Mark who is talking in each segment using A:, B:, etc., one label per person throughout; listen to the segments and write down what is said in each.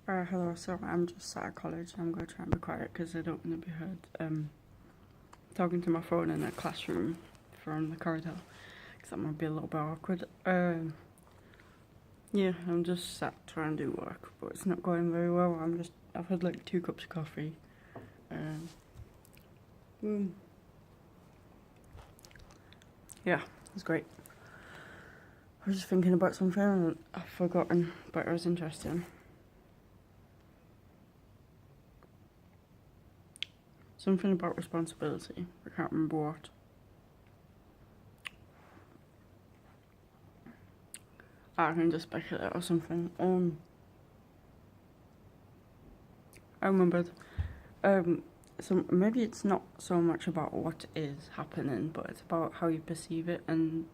A: Hello, so I'm just at college. I'm going to try and be quiet because I don't want to be heard talking to my phone in a classroom from the corridor because that might be a little bit awkward. Yeah, I'm just sat trying to do work, but it's not going very well. I've had like 2 cups of coffee. Um, mm, yeah, it's great. I was just thinking about something and I've forgotten, but it was interesting. Something about responsibility. I can't remember what. I can just speculate or something. I remembered. So maybe it's not so much about what is happening, but it's about how you perceive it, and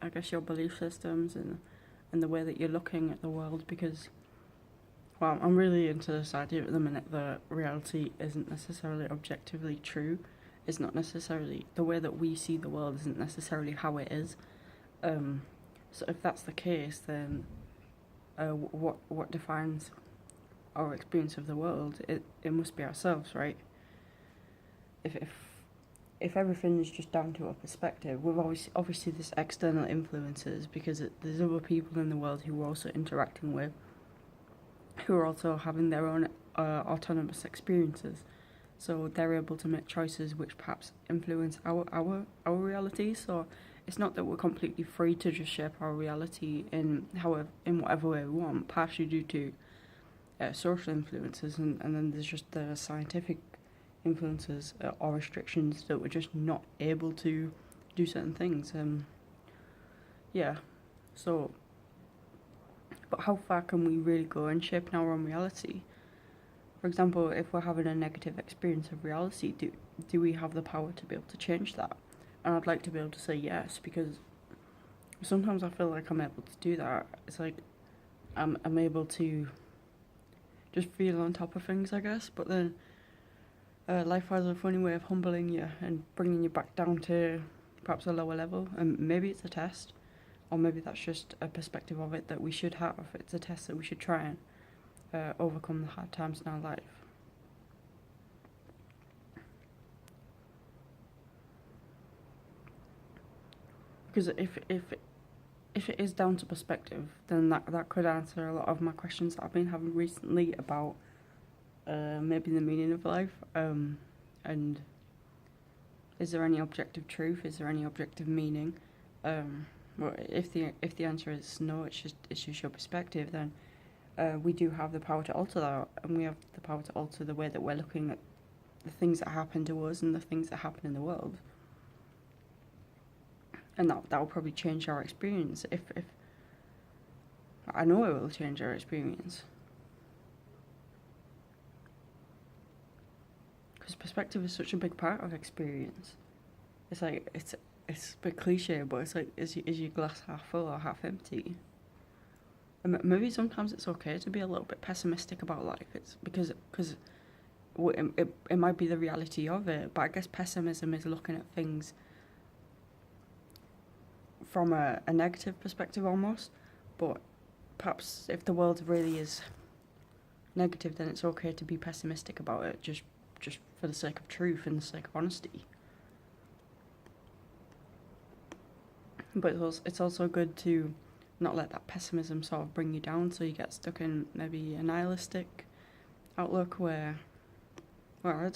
A: I guess your belief systems and the way that you're looking at the world. Because, well, I'm really into this idea at the minute that reality isn't necessarily objectively true. It's not necessarily the way that we see the world isn't necessarily how it is. So if that's the case, then what defines our experience of the world? It must be ourselves, right? If if if everything is just down to our perspective, we've obviously there's external influences because there's other people in the world who we're also interacting with, who are also having their own autonomous experiences. So they're able to make choices which perhaps influence our reality. So it's not that we're completely free to just shape our reality in whatever way we want, partially due to social influences, and then there's just the scientific influences or restrictions that we're just not able to do certain things. Yeah, so, but how far can we really go in shaping our own reality? For example, if we're having a negative experience of reality, do we have the power to be able to change that? And I'd like to be able to say yes, because sometimes I feel like I'm able to do that. It's like I'm able to just feel on top of things, I guess, but then life has a funny way of humbling you and bringing you back down to perhaps a lower level. And maybe it's a test, or maybe that's just a perspective of it that we should have. It's a test that we should try and overcome the hard times in our life. Because if it is down to perspective, then that could answer a lot of my questions that I've been having recently about maybe the meaning of life, and is there any objective truth? Is there any objective meaning? Well, if the answer is no, it's just your perspective, then we do have the power to alter that, and we have the power to alter the way that we're looking at the things that happen to us and the things that happen in the world. And that will probably change our experience. If I know it will change our experience, because perspective is such a big part of experience. It's like it's a bit cliche, but it's like is your glass half full or half empty? And maybe sometimes it's okay to be a little bit pessimistic about life. It's because it might be the reality of it, but I guess pessimism is looking at things from a negative perspective almost. But perhaps if the world really is negative, then it's okay to be pessimistic about it, just for the sake of truth and the sake of honesty. But it's also good to not let that pessimism sort of bring you down, so you get stuck in maybe a nihilistic outlook where, well,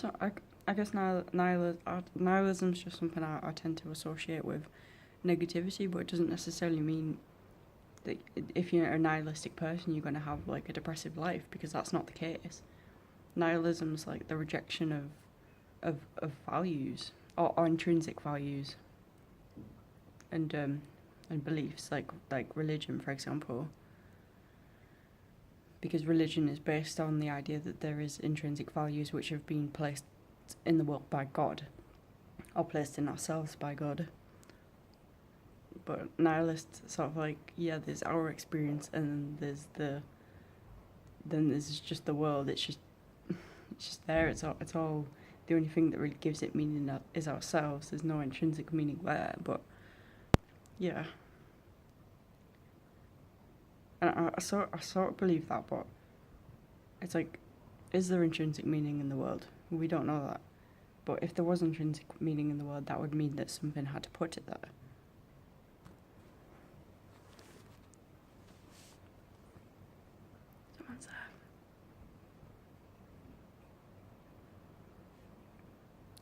A: I guess nihilism is just something I tend to associate with negativity, but it doesn't necessarily mean that if you're a nihilistic person, you're going to have like a depressive life, because that's not the case. Nihilism is like the rejection of values or intrinsic values and beliefs, like religion, for example, because religion is based on the idea that there is intrinsic values which have been placed in the world by God, or placed in ourselves by God. But nihilists sort of like, yeah, there's our experience, and then there's just the world. It's just there. It's all. The only thing that really gives it meaning is ourselves. There's no intrinsic meaning there. But yeah, and I sort of believe that, but it's like, is there intrinsic meaning in the world? We don't know that. But if there was intrinsic meaning in the world, that would mean that something had to put it there. Someone's there.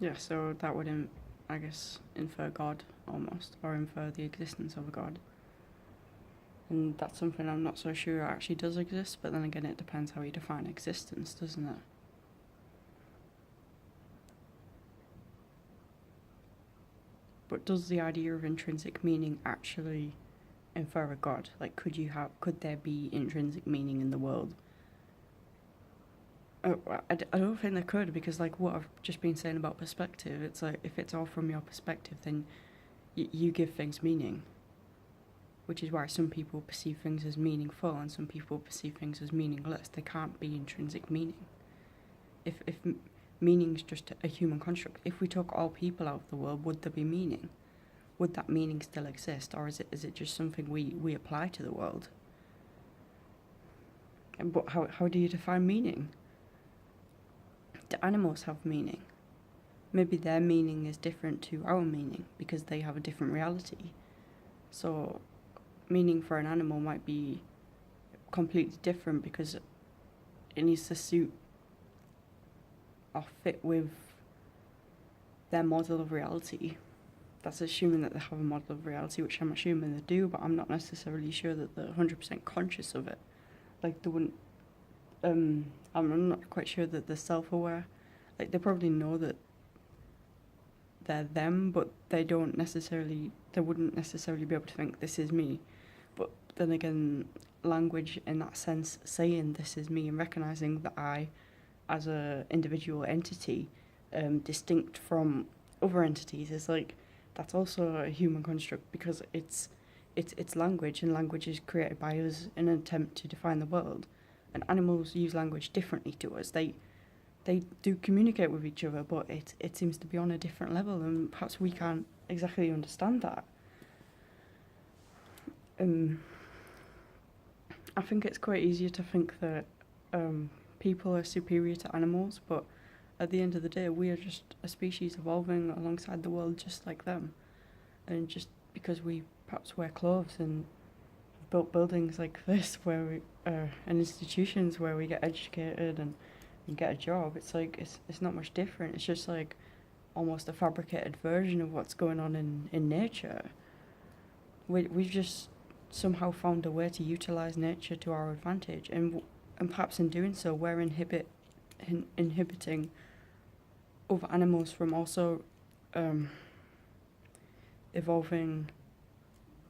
A: Yeah, so that would, I guess, infer God, almost, or infer the existence of a God. And that's something I'm not so sure actually does exist, but then again, it depends how you define existence, doesn't it? But does the idea of intrinsic meaning actually infer a God? Like, could there be intrinsic meaning in the world? I don't think there could, because like what I've just been saying about perspective, it's like if it's all from your perspective, then you give things meaning. Which is why some people perceive things as meaningful and some people perceive things as meaningless. There can't be intrinsic meaning. If meaning is just a human construct, if we took all people out of the world, would there be meaning? Would that meaning still exist, or is it just something we apply to the world? But how do you define meaning? Do animals have meaning? Maybe their meaning is different to our meaning because they have a different reality. So meaning for an animal might be completely different because it needs to suit or fit with their model of reality. That's assuming that they have a model of reality, which I'm assuming they do, but I'm not necessarily sure that they're 100% conscious of it. Like, they wouldn't, I'm not quite sure that they're self-aware. Like, they probably know that they're them, but they wouldn't necessarily be able to think, this is me. But then again, language in that sense, saying this is me and recognising that I, as a individual entity, distinct from other entities, is like, that's also a human construct because it's language, and language is created by us in an attempt to define the world. And animals use language differently to us. They do communicate with each other, but it seems to be on a different level, and perhaps we can't exactly understand that. I think it's quite easier to think that people are superior to animals, but at the end of the day, we are just a species evolving alongside the world just like them. And just because we perhaps wear clothes and built buildings like this, where we and institutions where we get educated and get a job, it's like it's not much different. It's just like almost a fabricated version of what's going on in nature. We've just somehow found a way to utilise nature to our advantage, and perhaps in doing so, we're inhibiting other animals from also evolving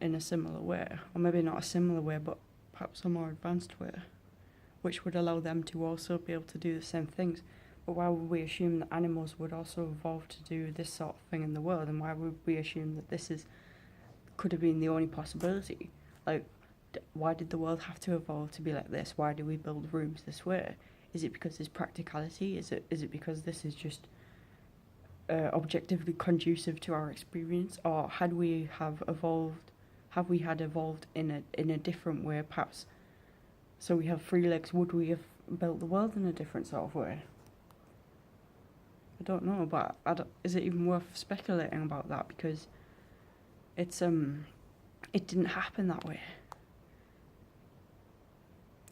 A: in a similar way, or maybe not a similar way, but perhaps a more advanced way, which would allow them to also be able to do the same things. But why would we assume that animals would also evolve to do this sort of thing in the world, and why would we assume that this could have been the only possibility? Like, why did the world have to evolve to be like this? Why do we build rooms this way? Is it because there's practicality? Is it because this is just objectively conducive to our experience, or had we evolved in a different way, perhaps? So we have 3 legs. Would we have built the world in a different sort of way? I don't know, but is it even worth speculating about that? Because it didn't happen that way.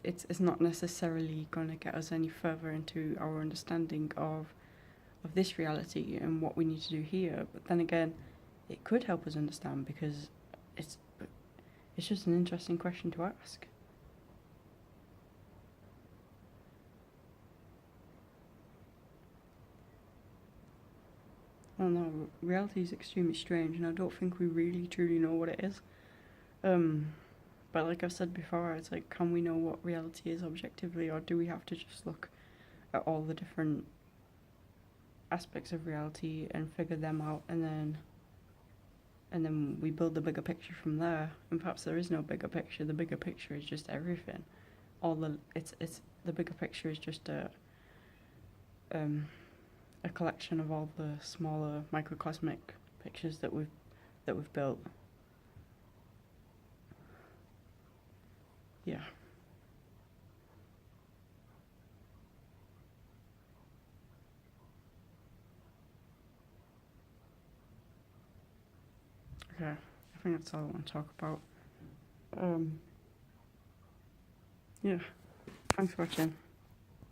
A: It's not necessarily going to get us any further into our understanding of this reality and what we need to do here. But then again, it could help us understand, because it's just an interesting question to ask. I don't know, reality is extremely strange, and I don't think we really truly know what it is. But like I've said before, it's like, can we know what reality is objectively, or do we have to just look at all the different aspects of reality and figure them out, and then we build the bigger picture from there? And perhaps there is no bigger picture. The bigger picture is just everything. The bigger picture is just a collection of all the smaller microcosmic pictures that we've built. Yeah. yeah, I think that's all I want to talk about. Yeah, thanks for watching.